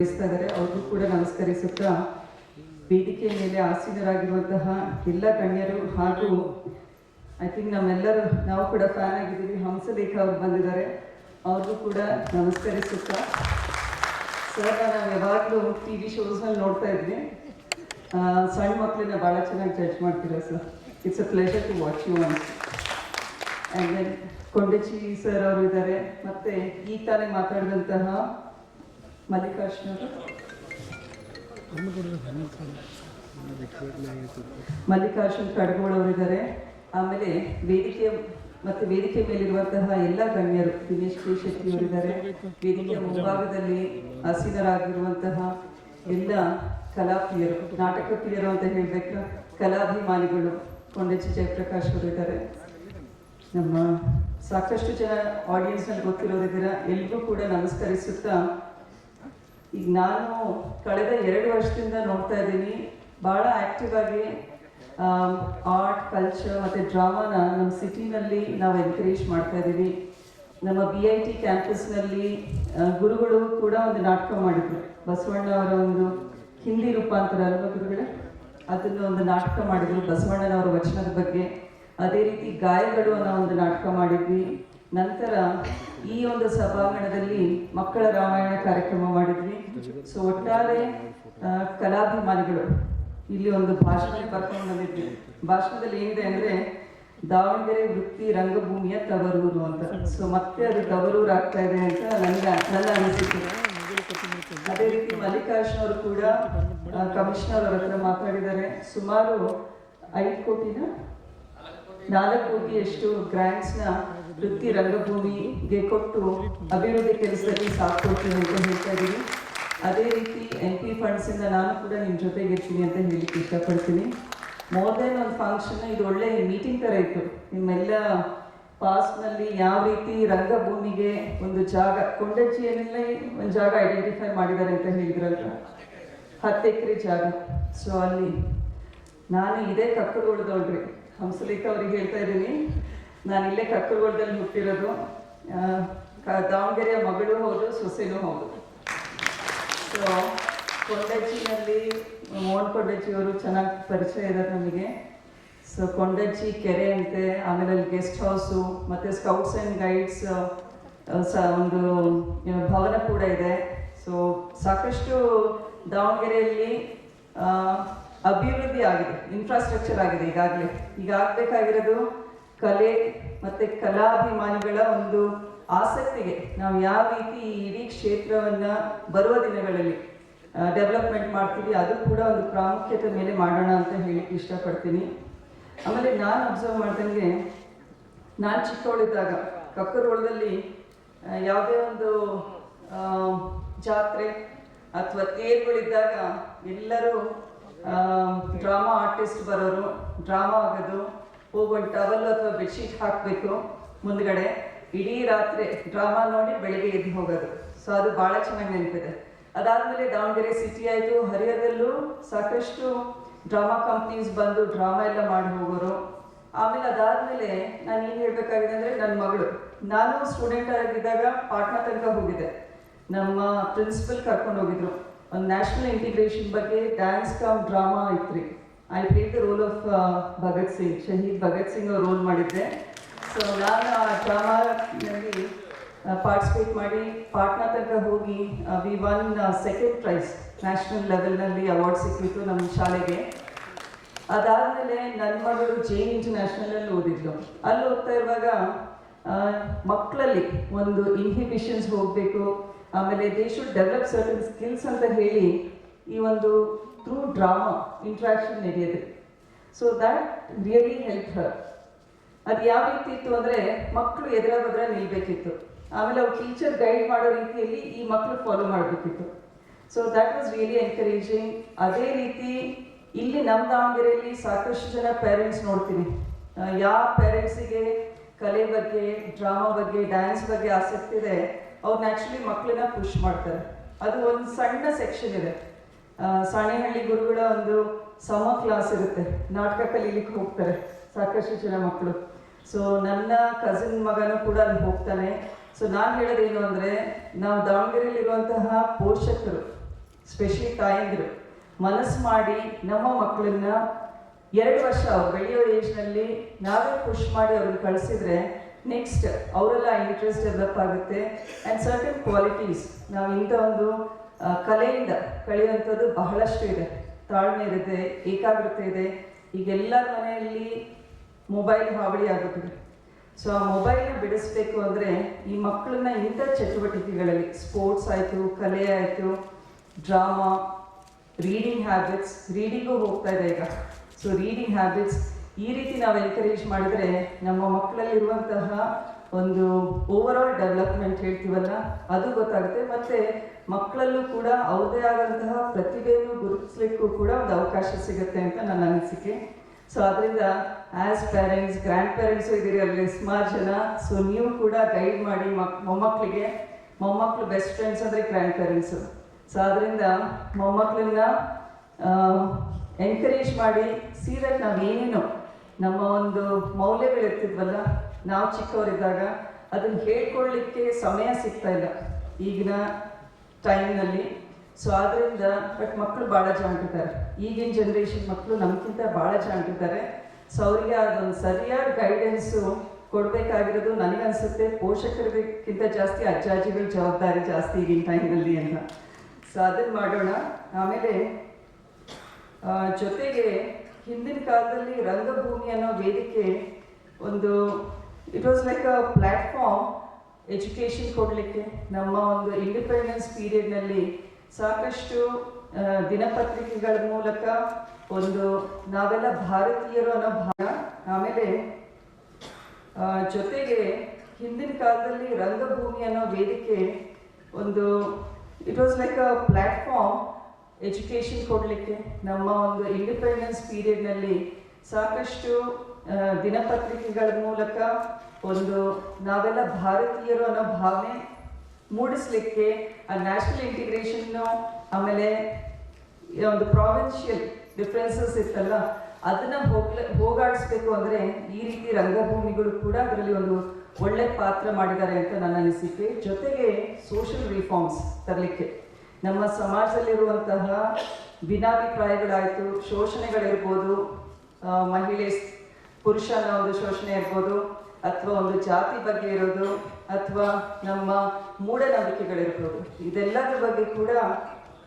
ಅವ್ರಿಗೂ ಕೂಡ ನಮಸ್ಕರಿಸುತ್ತಾ ವೇದಿಕೆ ಮೇಲೆ ಆಸೀನರಾಗಿರುವಂತಹ ಎಲ್ಲ ಗಣ್ಯರು ಹಾಗೂ ಐ ಥಿಂಕ್ ನಾವು ಕೂಡ ಫ್ಯಾನ್ ಆಗಿದ್ದೀವಿ. ಹಂಸಲೇಖ ಅವರು ಬಂದಿದ್ದಾರೆ, ಅವ್ರಿಗೂ ಕೂಡ ನಮಸ್ಕರಿಸುತ್ತಾ ಸರ್, ನಾವು ಯಾವಾಗಲೂ TV ಶೋಸ್ನಲ್ಲಿ ನೋಡ್ತಾ ಇದ್ವಿ, ಸಣ್ಣ ಮಕ್ಕಳನ್ನ ಭಾಳ ಚೆನ್ನಾಗಿ ಜಡ್ಜ್ ಮಾಡ್ತೀರಾ sir. It's a pleasure to watch you ಅಂತ. ಆ್ಯಂಡ್ ದೆನ್ ಕೊಂಡಚಿ ಸರ್ ಅವರು ಇದ್ದಾರೆ, ಮತ್ತು ಈಗ ತಾನೇ ಮಾತಾಡಿದಂತಹ ಮಲ್ಲಿಕಾರ್ಜುನ್ ಖಡ್ಗೋಳ್ ಅವರಿದ್ದಾರೆ. ಆಮೇಲೆ ವೇದಿಕೆ ಮೇಲಿರುವಂತಹ ಎಲ್ಲ ಗಣ್ಯರು, ದಿನೇಶ್ ಕೆ ಶೆಟ್ಟಿ ಅವರಿದ್ದಾರೆ. ವೇದಿಕೆಯ ಮುಂಭಾಗದಲ್ಲಿ ಆಸೀನರಾಗಿರುವಂತಹ ಎಲ್ಲ ಕಲಾಪ್ರಿಯರು, ನಾಟಕ ಪ್ರಿಯರು ಅಂತ ಹೇಳಬೇಕು, ಕಲಾಭಿಮಾನಿಗಳು, ಕೊಂಡಚಿ ಜಯಪ್ರಕಾಶ್ ಅವರಿದ್ದಾರೆ. ನಮ್ಮ ಸಾಕಷ್ಟು ಜನ ಆಡಿಯನ್ಸ್ನಲ್ಲಿ ಗೊತ್ತಿರೋರಿದ್ದೀರ, ಎಲ್ರಿಗೂ ಕೂಡ ನಮಸ್ಕರಿಸುತ್ತಾ, ಈಗ ನಾನು ಕಳೆದ 2 ವರ್ಷದಿಂದ ನೋಡ್ತಾ ಇದ್ದೀನಿ, ಭಾಳ ಆ್ಯಕ್ಟಿವ್ ಆಗಿ ಆರ್ಟ್, ಕಲ್ಚರ್ ಮತ್ತು ಡ್ರಾಮಾನ ನಮ್ಮ ಸಿಟಿನಲ್ಲಿ ನಾವು ಎನ್ಕರೇಜ್ ಮಾಡ್ತಾ ಇದ್ದೀವಿ. ನಮ್ಮ BIT ಕ್ಯಾಂಪಸ್ನಲ್ಲಿ ಗುರುಗಳು ಕೂಡ ಒಂದು ನಾಟಕ ಮಾಡಿದ್ರು, ಬಸವಣ್ಣ ಅವರ ಒಂದು ಹಿಂದಿ ರೂಪಾಂತರ ಅಲ್ವಾ ಗುರುಗಳೇ, ಅದನ್ನು ಒಂದು ನಾಟಕ ಮಾಡಿದ್ರು ಬಸವಣ್ಣನವರ ವಚನದ ಬಗ್ಗೆ. ಅದೇ ರೀತಿ ಗಾಯಗಳು ಅನ್ನೋ ಒಂದು ನಾಟಕ ಮಾಡಿದ್ವಿ. ನಂತರ ಈ ಒಂದು ಸಭಾಂಗಣದಲ್ಲಿ ಮಕ್ಕಳ ರಾಮಾಯಣ ಕಾರ್ಯಕ್ರಮ ಮಾಡಿದ್ವಿ. ಸೊ ಒಟ್ಟಾರೆ ಕಲಾಭಿಮಾನಿಗಳು ಇಲ್ಲಿ ಒಂದು ಭಾಷಣ ಬರ್ಕೊಂಡು ಬಂದಿದ್ವಿ. ಭಾಷಣದಲ್ಲಿ ಏನಿದೆ ಅಂದರೆ, ದಾವಣಗೆರೆ ವೃತ್ತಿ ರಂಗಭೂಮಿಯ ತವರೂರು ಅಂತ. ಸೊ ಮತ್ತೆ ಅದು ತವರೂರು ಆಗ್ತಾ ಇದೆ ಅಂತ ನನ್ನ ಅನಿಸಿಕೆ. ಅದೇ ರೀತಿ ಮಲ್ಲಿಕಾರ್ಜುನ್ ಅವರು ಕೂಡ ಕಮಿಷನರ್ ಅವರ ಹತ್ರ ಮಾತಾಡಿದ್ದಾರೆ. ಸುಮಾರು 4 ಕೋಟಿಯಷ್ಟು ಗ್ರಾಂಟ್ಸ್ನ ವೃತ್ತಿ ರಂಗಭೂಮಿಗೆ ಕೊಟ್ಟು ಅಭಿವೃದ್ಧಿ ಕೆಲಸದಲ್ಲಿ ಸಾಥ್ ಕೊಡ್ತೀನಿ ಅಂತ ಹೇಳ್ತಾ ಇದ್ದೀನಿ. ಅದೇ ರೀತಿ MP ಫಂಡ್ಸಿಂದ ನಾನು ಕೂಡ ನಿಮ್ಮ ಜೊತೆಗೆ ಇರ್ತೀನಿ ಅಂತ ಹೇಳಲಿಕ್ಕೆ ಇಷ್ಟಪಡ್ತೀನಿ. ಮೋರ್ ದೆನ್ ಒಂದು ಫಂಕ್ಷನ್, ಇದು ಒಳ್ಳೆ ಮೀಟಿಂಗ್ ಥರ ಇತ್ತು. ನಿಮ್ಮೆಲ್ಲ ಪಾಸ್ಟ್ನಲ್ಲಿ ಯಾವ ರೀತಿ ರಂಗಭೂಮಿಗೆ ಒಂದು ಜಾಗ, ಕೊಂಡಚಿಯಲ್ಲಿ ಒಂದು ಜಾಗ ಐಡೆಂಟಿಫೈ ಮಾಡಿದ್ದಾರೆ ಅಂತ ಹೇಳಿದ್ರಲ್ಲ, 10 ಎಕರೆ ಜಾಗ. ಸೊ ಅಲ್ಲಿ ನಾನು ಇದೇ ಕಕ್ಕರಗೊಳದೊಳ್ರಿ, ಹಂಸಲೇಖ ಅವ್ರಿಗೆ ಹೇಳ್ತಾ ಇದ್ದೀನಿ, ನಾನು ಇಲ್ಲೇ ಕಕ್ಕರಗೊಳದಲ್ಲಿ ಹುಟ್ಟಿರೋದು. ದಾವಣಗೆರೆಯ ಮಗಳು ಹೌದು, ಸೊಸೆನೂ ಹೌದು. ಸೊ ಕೊಂಡಚಿನಲ್ಲಿ ಮೋಹನ್ ಕೊಂಡಚಿಯವರು ಚೆನ್ನಾಗಿ ಪರಿಚಯ ಇದ್ದಾರೆ ನಮಗೆ. ಸೊ ಕೊಂಡಚಿ ಕೆರೆ ಅಂತೆ, ಆಮೇಲೆ ಅಲ್ಲಿ ಗೆಸ್ಟ್ ಹೌಸು ಮತ್ತು ಸ್ಕೌಟ್ಸ್ ಆ್ಯಂಡ್ ಗೈಡ್ಸ್ ಒಂದು ಭವನ ಕೂಡ ಇದೆ. ಸೊ ಸಾಕಷ್ಟು ದಾವಣಗೆರೆಯಲ್ಲಿ ಅಭಿವೃದ್ಧಿ ಆಗಿದೆ, ಇನ್ಫ್ರಾಸ್ಟ್ರಕ್ಚರ್ ಆಗಿದೆ. ಈಗ ಆಗಬೇಕಾಗಿರೋದು ಕಲೆ ಮತ್ತು ಕಲಾಭಿಮಾನಿಗಳ ಒಂದು ಆಸಕ್ತಿಗೆ ನಾವು ಯಾವ ರೀತಿ ಈ ಇಡೀ ಕ್ಷೇತ್ರವನ್ನು ಬರುವ ದಿನಗಳಲ್ಲಿ ಡೆವಲಪ್ಮೆಂಟ್ ಮಾಡ್ತೀವಿ, ಅದು ಕೂಡ ಒಂದು ಪ್ರಾಮುಖ್ಯತೆ ಮೇಲೆ ಮಾಡೋಣ ಅಂತ ಹೇಳಲಿಕ್ಕೆ ಇಷ್ಟಪಡ್ತೀನಿ. ಆಮೇಲೆ ನಾನು ಅಬ್ಸರ್ವ್ ಮಾಡ್ದಂಗೆ, ನಾನು ಚಿಕ್ಕವಳಿದ್ದಾಗ ಕಕ್ಕರಗೊಳದಲ್ಲಿ ಯಾವುದೇ ಒಂದು ಜಾತ್ರೆ ಅಥವಾ ತೇರುಗಳಿದ್ದಾಗ ಎಲ್ಲರೂ ಡ್ರಾಮಾ ಆರ್ಟಿಸ್ಟ್ ಬರೋರು, ಡ್ರಾಮಾ ಆಗೋದು, ಹೋಗೊಂಡು ಟವಲ್ ಅಥವಾ ಬೆಡ್ಶೀಟ್ ಹಾಕಬೇಕು ಮುಂದ್ಗಡೆ, ಇಡೀ ರಾತ್ರಿ ಡ್ರಾಮಾ ನೋಡಿ ಬೆಳಿಗ್ಗೆ ಎದ್ದು ಹೋಗೋದು. ಸೊ ಅದು ಭಾಳ ಚೆನ್ನಾಗಿ ನೆನಪಿದೆ. ಅದಾದಮೇಲೆ ದಾವಣಗೆರೆ ಸಿಟಿ ಆಯಿತು, ಹರಿಹರದಲ್ಲೂ ಸಾಕಷ್ಟು ಡ್ರಾಮಾ ಕಂಪ್ನೀಸ್ ಬಂದು ಡ್ರಾಮಾ ಎಲ್ಲ ಮಾಡಿ ಹೋಗೋರು. ಆಮೇಲೆ ಅದಾದಮೇಲೆ ನಾನು ಏನು ಹೇಳಬೇಕಾಗಿದೆ ಅಂದರೆ, ನನ್ನ ಮಗಳು, ನಾನು ಸ್ಟೂಡೆಂಟ್ ಆಗಿದ್ದಾಗ ಪಾಟ್ನಾ ತನಕ ಹೋಗಿದ್ದೆ. ನಮ್ಮ ಪ್ರಿನ್ಸಿಪಲ್ ಕರ್ಕೊಂಡು ಹೋಗಿದ್ರು, ಒಂದು ನ್ಯಾಷನಲ್ ಇಂಟಿಗ್ರೇಷನ್ ಬಗ್ಗೆ ಡ್ಯಾನ್ಸ್ ಕಮ್ ಡ್ರಾಮಾ ಇತ್ತು. I played the role of Bhagat Singh, Shaheed Bhagat Singh ಅವ್ರು ರೋಲ್ ಮಾಡಿದ್ದೆ. ಸೊ ನಾನು ಆ ಡ್ರಾಮಾನಲ್ಲಿ ಪಾರ್ಟಿಸಿಪೇಟ್ ಮಾಡಿ ಪಾಟ್ನಾ ತನಕ ಹೋಗಿ we won 2nd prize, national ಲೆವೆಲ್ನಲ್ಲಿ ಅವಾರ್ಡ್ ಸಿಕ್ಕಿತ್ತು ನಮ್ಮ ಶಾಲೆಗೆ. ಅದಾದಮೇಲೆ ನನ್ನ ಮಗಳು ಜೈನ್ ಇಂಟರ್ನ್ಯಾಷನಲಲ್ಲಿ ಓದಿದ್ಲು. ಅಲ್ಲಿ ಓದ್ತಾ ಇರುವಾಗ ಮಕ್ಕಳಲ್ಲಿ ಒಂದು ಇನ್ಹಿಬಿಷನ್ಸ್ ಹೋಗಬೇಕು, ಆಮೇಲೆ they should develop certain skills ಅಂತ ಹೇಳಿ ಈ ಒಂದು ಥ್ರೂ ಡ್ರಾಮಾ ಇಂಟ್ರಾಕ್ಷನ್ ನಡೆಯುತ್ತೆ. So that really help her. ಅದು ಯಾವ ರೀತಿ ಇತ್ತು ಅಂದರೆ, ಮಕ್ಕಳು ಎದುರ ಬದ್ರ ನಿಲ್ಬೇಕಿತ್ತು, ಆಮೇಲೆ ಅವ್ರು ಟೀಚರ್ ಗೈಡ್ ಮಾಡೋ ರೀತಿಯಲ್ಲಿ ಈ ಮಕ್ಕಳು ಫಾಲೋ ಮಾಡಬೇಕಿತ್ತು. So that was really encouraging. ಅದೇ ರೀತಿ ಇಲ್ಲಿ ನಮ್ಮ ದಾವಣಗೆರೆಯಲ್ಲಿ ಸಾಕಷ್ಟು ಜನ ಪೇರೆಂಟ್ಸ್ ನೋಡ್ತೀನಿ, ಯಾವ ಪೇರೆಂಟ್ಸಿಗೆ ಕಲೆ ಬಗ್ಗೆ, ಡ್ರಾಮಾ ಬಗ್ಗೆ, ಡ್ಯಾನ್ಸ್ ಬಗ್ಗೆ ಆಸಕ್ತಿ ಇದೆ, ಅವ್ರನ್ನ ಆ್ಯಕ್ಚುಲಿ ಮಕ್ಕಳನ್ನ ಪುಷ್ ಮಾಡ್ತಾರೆ. ಅದು ಒಂದು ಸಣ್ಣ ಸೆಕ್ಷನ್ ಇದೆ. ಸಾಣೇಹಳ್ಳಿ ಗುರುಗಳ ಒಂದು ಸಮರ್ ಕ್ಲಾಸ್ ಇರುತ್ತೆ, ನಾಟಕ ಕಲೀಲಿಕ್ಕೆ ಹೋಗ್ತಾರೆ ಸಾಕಷ್ಟು ಜನ ಮಕ್ಕಳು. ಸೊ ನನ್ನ ಕಸಿನ್ ಮಗನೂ ಕೂಡ ಅಲ್ಲಿ ಹೋಗ್ತಾನೆ. ಸೊ ನಾನು ಹೇಳೋದೇನು ಅಂದರೆ, ನಾವು ದಾವಣಗೆರೆಯಲ್ಲಿರುವಂತಹ ಪೋಷಕರು ಸ್ಪೆಷಲಿ ತಾಯಂದಿರು ಮನಸ್ಸು ಮಾಡಿ ನಮ್ಮ ಮಕ್ಕಳನ್ನ 2 ವರ್ಷ ಅವ್ರು ಬೆಳೆಯೋ ಏಜ್ನಲ್ಲಿ ನಾವೇ ಪುಷ್ ಮಾಡಿ ಅವ್ರನ್ನ ಕಳಿಸಿದ್ರೆ ನೆಕ್ಸ್ಟ್ ಅವರೆಲ್ಲ ಇಂಟ್ರೆಸ್ಟ್ ಡೆವಲಪ್ ಆಗುತ್ತೆ. ಆ್ಯಂಡ್ ಸರ್ಟನ್ ಕ್ವಾಲಿಟೀಸ್ ನಾವು ಇಂಥ ಒಂದು ಕಲೆಯಿಂದ ಕಳೆಯುವಂಥದ್ದು ಬಹಳಷ್ಟು ಇದೆ. ತಾಳ್ಮೆ ಇರುತ್ತೆ, ಏಕಾಗ್ರತೆ ಇದೆ. ಈಗೆಲ್ಲರ ಮನೆಯಲ್ಲಿ ಮೊಬೈಲ್ ಹಾವಳಿ ಆಗುತ್ತದೆ. ಸೊ ಆ ಮೊಬೈಲ್ನ ಬಿಡಿಸ್ಬೇಕು ಅಂದರೆ ಈ ಮಕ್ಕಳನ್ನ ಇಂಥ ಚಟುವಟಿಕೆಗಳಲ್ಲಿ ಸ್ಪೋರ್ಟ್ಸ್ ಆಯಿತು, ಕಲೆ ಆಯಿತು, ಡ್ರಾಮಾ, ರೀಡಿಂಗ್ ಹ್ಯಾಬಿಟ್ಸ್, ರೀಡಿಂಗು ಹೋಗ್ತಾ ಇದೆ ಈಗ. ಸೊ ರೀಡಿಂಗ್ ಹ್ಯಾಬಿಟ್ಸ್ ಈ ರೀತಿ ನಾವು ಎನ್ಕರೇಜ್ ಮಾಡಿದರೆ ನಮ್ಮ ಮಕ್ಕಳಲ್ಲಿರುವಂತಹ ಒಂದು ಓವರಾಲ್ ಡೆವಲಪ್ಮೆಂಟ್ ಹೇಳ್ತೀವಲ್ಲ ಅದು ಗೊತ್ತಾಗುತ್ತೆ. ಮತ್ತು ಮಕ್ಕಳಲ್ಲೂ ಕೂಡ ಅವ್ರದ್ದೇ ಆದಂತಹ ಪ್ರತಿಭೆಯನ್ನು ಗುರುತಿಸ್ಲಿಕ್ಕೂ ಕೂಡ ಒಂದು ಅವಕಾಶ ಸಿಗುತ್ತೆ ಅಂತ ನನ್ನ ಅನಿಸಿಕೆ. ಸೊ ಅದರಿಂದ ಆ್ಯಸ್ ಪೇರೆಂಟ್ಸ್, ಗ್ರ್ಯಾಂಡ್ ಪೇರೆಂಟ್ಸು ಇದ್ದೀರಿ ಅಲ್ಲಿ ಸುಮಾರು ಜನ. ಸೊ ನೀವು ಕೂಡ ಗೈಡ್ ಮಾಡಿ ಮೊಮ್ಮಕ್ಕಳು ಬೆಸ್ಟ್ ಫ್ರೆಂಡ್ಸ್ ಅಂದರೆ ಗ್ರ್ಯಾಂಡ್ ಪೇರೆಂಟ್ಸು. ಸೊ ಅದರಿಂದ ಮೊಮ್ಮಕ್ಕಳನ್ನ ಎನ್ಕರೇಜ್ ಮಾಡಿ ಸೀದಾ ನಾವೇನೇನು ನಮ್ಮ ಒಂದು ಮೌಲ್ಯಗಳಿರ್ತಿದ್ವಲ್ಲ ನಾವು ಚಿಕ್ಕವರಿದ್ದಾಗ ಅದನ್ನು ಹೇಳ್ಕೊಳ್ಳಿಕ್ಕೆ ಸಮಯ ಸಿಗ್ತಾ ಇಲ್ಲ ಈಗಿನ ಟೈಮ್ನಲ್ಲಿ. ಸೊ ಆದ್ದರಿಂದ ಬಟ್ ಮಕ್ಕಳು ಭಾಳ ಜಾಣ್ತಿದ್ದಾರೆ. ಈಗಿನ ಜನ್ರೇಷನ್ ಮಕ್ಕಳು ನಮಗಿಂತ ಭಾಳ ಜಾಣ್ತಿದ್ದಾರೆ. ಸೊ ಅವರಿಗೆ ಅದೊಂದು ಸರಿಯಾದ ಗೈಡೆನ್ಸು ಕೊಡಬೇಕಾಗಿರೋದು ನನಗನ್ಸುತ್ತೆ ಪೋಷಕರಿಗಿಂತ ಜಾಸ್ತಿ ಅಜ್ಜಾಜಿಗಳ ಜವಾಬ್ದಾರಿ ಜಾಸ್ತಿ ಈಗಿನ ಟೈಮ್ನಲ್ಲಿ ಅಂತ. ಸೊ ಅದನ್ನು ಮಾಡೋಣ. ಆಮೇಲೆ ಜೊತೆಗೆ ಹಿಂದಿನ ಕಾಲದಲ್ಲಿ ರಂಗಭೂಮಿ ಅನ್ನೋ ವೇದಿಕೆ ಒಂದು it was like a platform education ಕೊಡಲಿಕ್ಕೆ. ನಮ್ಮ ಒಂದು ಇಂಡಿಪೆಂಡೆನ್ಸ್ ಪೀರಿಯಡ್ನಲ್ಲಿ ಸಾಕಷ್ಟು ದಿನಪತ್ರಿಕೆಗಳ ಮೂಲಕ ಒಂದು ನಾವೆಲ್ಲ ಭಾರತೀಯರು ಅನ್ನೋ ಭಾವ. ಆಮೇಲೆ ಜೊತೆಗೆ ಹಿಂದಿನ ಕಾಲದಲ್ಲಿ ರಂಗಭೂಮಿ ಅನ್ನೋ ವೇದಿಕೆ ಒಂದು it was like a platform education ಕೊಡಲಿಕ್ಕೆ. ನಮ್ಮ ಒಂದು ಇಂಡಿಪೆಂಡೆನ್ಸ್ ಪೀರಿಯಡ್ನಲ್ಲಿ ಸಾಕಷ್ಟು ದಿನಪತ್ರಿಕೆಗಳ ಮೂಲಕ ಒಂದು ನಾವೆಲ್ಲ ಭಾರತೀಯರು ಅನ್ನೋ ಭಾವನೆ ಮೂಡಿಸ್ಲಿಕ್ಕೆ, ಆ ನ್ಯಾಷನಲ್ ಇಂಟಿಗ್ರೇಷನ್ನು, ಆಮೇಲೆ ಒಂದು ಪ್ರಾವಿನ್ಷಿಯಲ್ ಡಿಫ್ರೆನ್ಸಸ್ ಇತ್ತಲ್ಲ ಅದನ್ನು ಹೋಗಾಡಿಸ್ಬೇಕು ಅಂದರೆ ಈ ರೀತಿ ರಂಗಭೂಮಿಗಳು ಕೂಡ ಅದರಲ್ಲಿ ಒಂದು ಒಳ್ಳೆ ಪಾತ್ರ ಮಾಡಿದ್ದಾರೆ ಅಂತ ನನ್ನ ಅನಿಸಿಕೆ. ಜೊತೆಗೆ ಸೋಷಿಯಲ್ ರಿಫಾರ್ಮ್ಸ್ ತರಲಿಕ್ಕೆ ನಮ್ಮ ಸಮಾಜದಲ್ಲಿರುವಂತಹ ಭಿನ್ನಾಭಿಪ್ರಾಯಗಳಾಯಿತು, ಶೋಷಣೆಗಳಿರ್ಬೋದು, ಮಹಿಳೆ ಪುರುಷನ ಒಂದು ಶೋಷಣೆ ಇರ್ಬೋದು, ಅಥವಾ ಒಂದು ಜಾತಿ ಬಗ್ಗೆ ಇರೋದು, ಅಥವಾ ನಮ್ಮ ಮೂಢನಂಬಿಕೆಗಳಿರ್ಬೋದು, ಇದೆಲ್ಲದರ ಬಗ್ಗೆ ಕೂಡ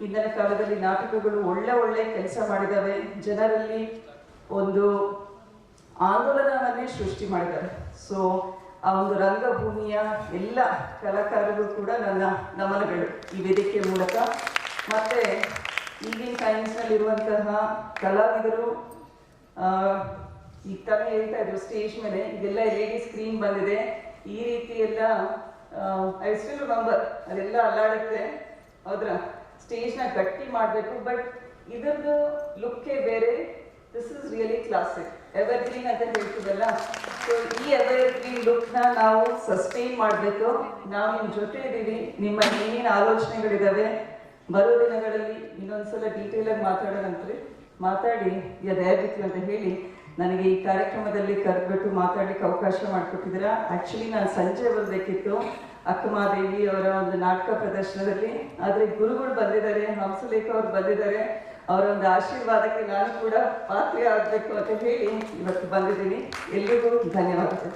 ಇಂದಿನ ಕಾಲದಲ್ಲಿ ನಾಟಕಗಳು ಒಳ್ಳೆ ಕೆಲಸ ಮಾಡಿದ್ದಾವೆ. ಜನರಲ್ಲಿ ಒಂದು ಆಂದೋಲನವನ್ನೇ ಸೃಷ್ಟಿ ಮಾಡಿದ್ದಾರೆ. ಸೊ ಆ ಒಂದು ರಂಗಭೂಮಿಯ ಎಲ್ಲ ಕಲಾಕಾರರು ಕೂಡ ನನ್ನ ನಮನಗಳು ಈ ವೇದಿಕೆ ಮೂಲಕ. ಮತ್ತು ಈಗಿನ ಟೈಮ್ಸ್ನಲ್ಲಿರುವಂತಹ ಕಲಾವಿದರು ಈಗ ತಾನೇ ಹೇಳ್ತಾ ಇದ್ರು ಸ್ಟೇಜ್ ಮೇಲೆ ಇದೆಲ್ಲ LED ಸ್ಕ್ರೀನ್ ಬಂದಿದೆ, ಈ ರೀತಿ ಎಲ್ಲ ಐ ಸ್ಟಿಲ್ ರಿಮೆಂಬರ್ ಅದೆಲ್ಲ ಅಲ್ಲಾಡುತ್ತೆ. ಹೌದ್ರಾ? ಸ್ಟೇಜ್ನ ಗಟ್ಟಿ ಮಾಡಬೇಕು, ಬಟ್ ಇದರದ್ದು ಲುಕ್ಕೇ ಬೇರೆ. This is really classic, evergreen ಅಂತ ಹೇಳ್ತೀವಲ್ಲ. ಸೊ ಈ ಎವರ್ಗ್ರೀನ್ ಲುಕ್ನ ನಾವು ಸಸ್ಟೈನ್ ಮಾಡಬೇಕು. ನಾವು ನಿಮ್ಮ ಜೊತೆ ಇದ್ದೀವಿ. ನಿಮ್ಮ ಏನೇನು ಆಲೋಚನೆಗಳಿದ್ದಾವೆ ಬರೋ ದಿನಗಳಲ್ಲಿ ಇನ್ನೊಂದ್ಸಲ ಡೀಟೇಲಾಗಿ ಮಾತಾಡಿ ಅದೇಗಿತ್ತು ಅಂತ ಹೇಳಿ ನನಗೆ ಈ ಕಾರ್ಯಕ್ರಮದಲ್ಲಿ ಕರೆದ್ಬಿಟ್ಟು ಮಾತಾಡಲಿಕ್ಕೆ ಅವಕಾಶ ಮಾಡಿಕೊಟ್ಟಿದ್ದೀರಾ. ಆ್ಯಕ್ಚುಲಿ ನಾನು ಸಂಜೆ ಬರಬೇಕಿತ್ತು ಅಕ್ಕಮಹಾದೇವಿ ಅವರ ಒಂದು ನಾಟಕ ಪ್ರದರ್ಶನದಲ್ಲಿ, ಆದರೆ ಗುರುಗಳು ಬಂದಿದ್ದಾರೆ, ಹಂಸಲೇಖ ಅವರು ಬಂದಿದ್ದಾರೆ. ಅವರ ಒಂದು ಆಶೀರ್ವಾದಕ್ಕೆ ನಾನು ಕೂಡ ಪಾತ್ರೆ ಆಗಬೇಕು ಅಂತ ಹೇಳಿ ಇವತ್ತು ಬಂದಿದ್ದೀನಿ. ಎಲ್ರಿಗೂ ಧನ್ಯವಾದಗಳು.